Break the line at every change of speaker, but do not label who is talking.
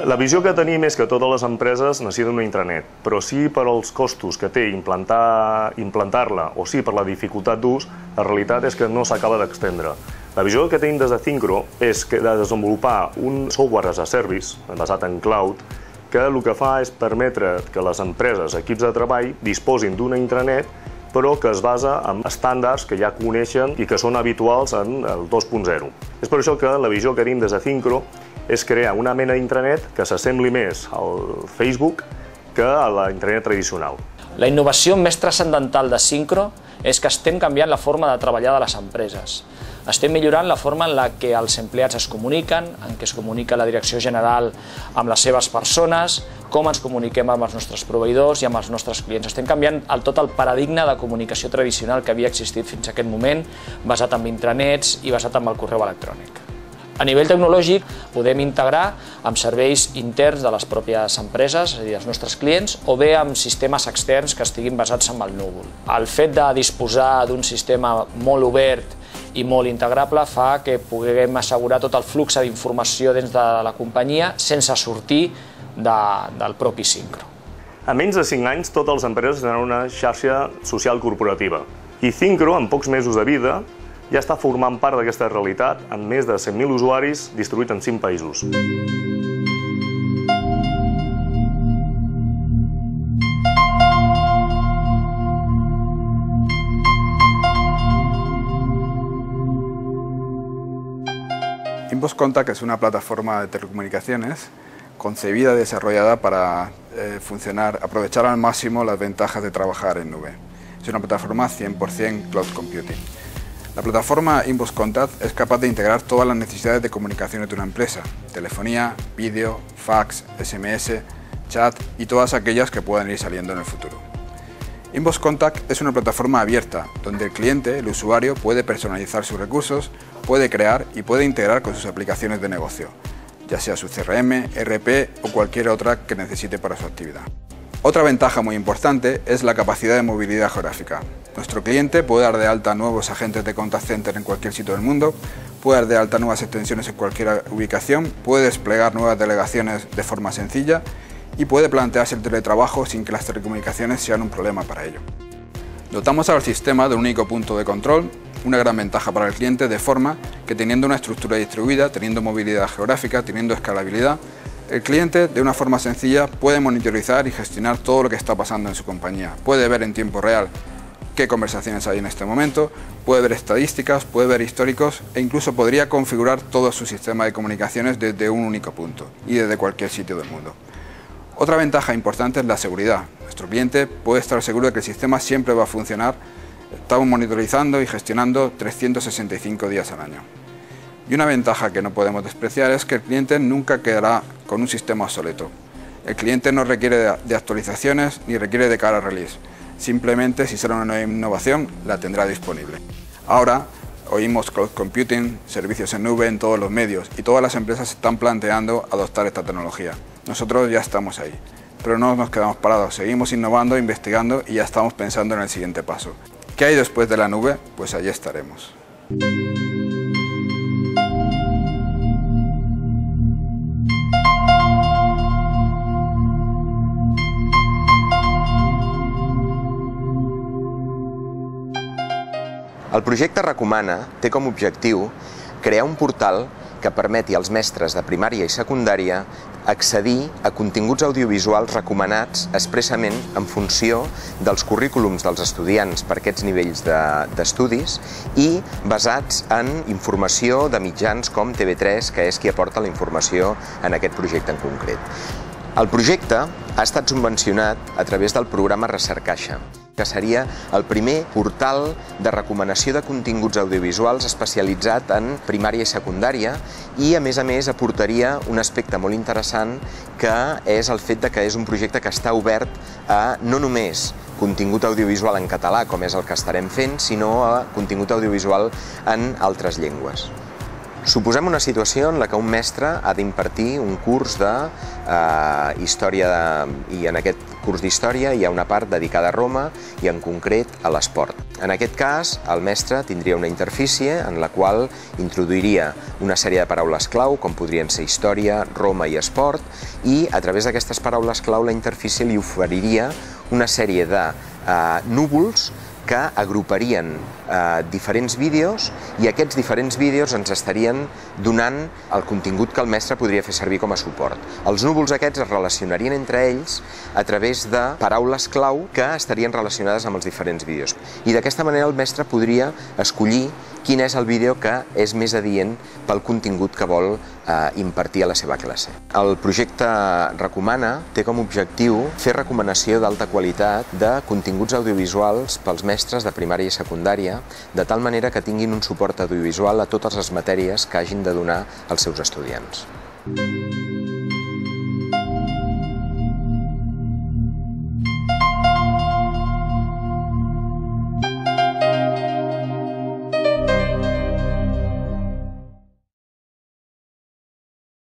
La visió que tenim és que totes les empreses necessiten una intranet, però sí per als costos que té implantar-la o sí per la dificultat d'ús, la realitat és que no s'acaba d'extendre. La visió que tenim des de Syncro és de desenvolupar un software as a service basat en cloud que el que fa és permetre que les empreses, equips de treball, disposin d'una intranet però que es basa en estàndards que ja coneixen i que són habituals en el 2.0. És per això que la visió que tenim des de Syncro és crear una mena d'intranet que s'assembli més al Facebook que a la intranet tradicional.
La innovació més transcendental de Syncro és que estem canviant la forma de treballar de les empreses. Estem millorant la forma en la que els empleats es comuniquen, en què es comunica la direcció general amb les seves persones, com ens comuniquem amb els nostres proveïdors i amb els nostres clients. Estem canviant tot el paradigma de comunicació tradicional que havia existit fins a aquest moment, basat en intranets i basat en el correu electrònic. A nivell tecnològic podem integrar amb serveis interns de les pròpies empreses, és a dir, els nostres clients, o bé amb sistemes externs que estiguin basats en el núvol. El fet de disposar d'un sistema molt obert i molt integrable fa que puguem assegurar tot el flux d'informació dins de la companyia sense sortir del propi Syncro.
A menys de 5 anys, totes les empreses tenen una xarxa social corporativa i Syncro, en pocs mesos de vida, ja està formant part d'aquesta realitat amb més de 100.000 usuaris distribuïts en 5 països.
Inbox Contact es una plataforma de telecomunicaciones concebida y desarrollada para aprovechar al máximo las ventajas de trabajar en nube. Es una plataforma 100% cloud computing. La plataforma Inbox Contact es capaz de integrar todas las necesidades de comunicaciones de una empresa: telefonía, vídeo, fax, SMS, chat y todas aquellas que puedan ir saliendo en el futuro. Inbox Contact es una plataforma abierta donde el cliente, el usuario, puede personalizar sus recursos, puede crear y puede integrar con sus aplicaciones de negocio, ya sea su CRM, ERP o cualquier otra que necesite para su actividad. Otra ventaja muy importante es la capacidad de movilidad geográfica. Nuestro cliente puede dar de alta nuevos agentes de contact center en cualquier sitio del mundo, puede dar de alta nuevas extensiones en cualquier ubicación, puede desplegar nuevas delegaciones de forma sencilla y puede plantearse el teletrabajo sin que las telecomunicaciones sean un problema para ello. Dotamos al sistema de un único punto de control, una gran ventaja para el cliente, de forma que teniendo una estructura distribuida, teniendo movilidad geográfica, teniendo escalabilidad, el cliente, de una forma sencilla, puede monitorizar y gestionar todo lo que está pasando en su compañía. Puede ver en tiempo real qué conversaciones hay en este momento, puede ver estadísticas, puede ver históricos e incluso podría configurar todo su sistema de comunicaciones desde un único punto y desde cualquier sitio del mundo. Otra ventaja importante es la seguridad. Nuestro cliente puede estar seguro de que el sistema siempre va a funcionar. Estamos monitorizando y gestionando 365 días al año. Y una ventaja que no podemos despreciar es que el cliente nunca quedará con un sistema obsoleto. El cliente no requiere de actualizaciones ni requiere de cara release. Simplemente, si será una nueva innovación, la tendrá disponible. Ahora oímos cloud computing, servicios en nube en todos los medios y todas las empresas están planteando adoptar esta tecnología. Nosotros ya estamos ahí, pero no nos quedamos parados, seguimos innovando, investigando y ya estamos pensando en el siguiente paso. ¿Qué hay después de la nube? Pues allí estaremos.
El projecte Recomana té com a objectiu crear un portal que permeti als mestres de primària i secundària accedir a continguts audiovisuals recomanats expressament en funció dels currículums dels estudiants per aquests nivells d'estudis i basats en informació de mitjans com TV3, que és qui aporta la informació en aquest projecte en concret. El projecte ha estat subvencionat a través del programa Recercaixa, que seria el primer portal de recomanació de continguts audiovisuals especialitzat en primària i secundària i, a més, aportaria un aspecte molt interessant, que és el fet que és un projecte que està obert a no només contingut audiovisual en català, com és el que estarem fent, sinó a contingut audiovisual en altres llengües. Suposem una situació en la que un mestre ha d'impartir un curs de història, i en aquest curs d'història hi ha una part dedicada a Roma i en concret a l'esport. En aquest cas, el mestre tindria una interfície en la qual introduiria una sèrie de paraules clau, com podrien ser història, Roma i esport, i a través d'aquestes paraules clau la interfície li oferiria una sèrie de núvols que agruparien diferents vídeos i aquests diferents vídeos ens estarien donant el contingut que el mestre podria fer servir com a suport. Els núvols aquests es relacionarien entre ells a través de paraules clau que estarien relacionades amb els diferents vídeos. I d'aquesta manera el mestre podria escollir quin és el vídeo que és més adient pel contingut que vol impartir a la seva classe. El projecte Recomana té com a objectiu fer recomanació d'alta qualitat de continguts audiovisuals pels mestres de primària i secundària, de tal manera que tinguin un suport audiovisual a totes les matèries que hagin de donar als seus estudiants.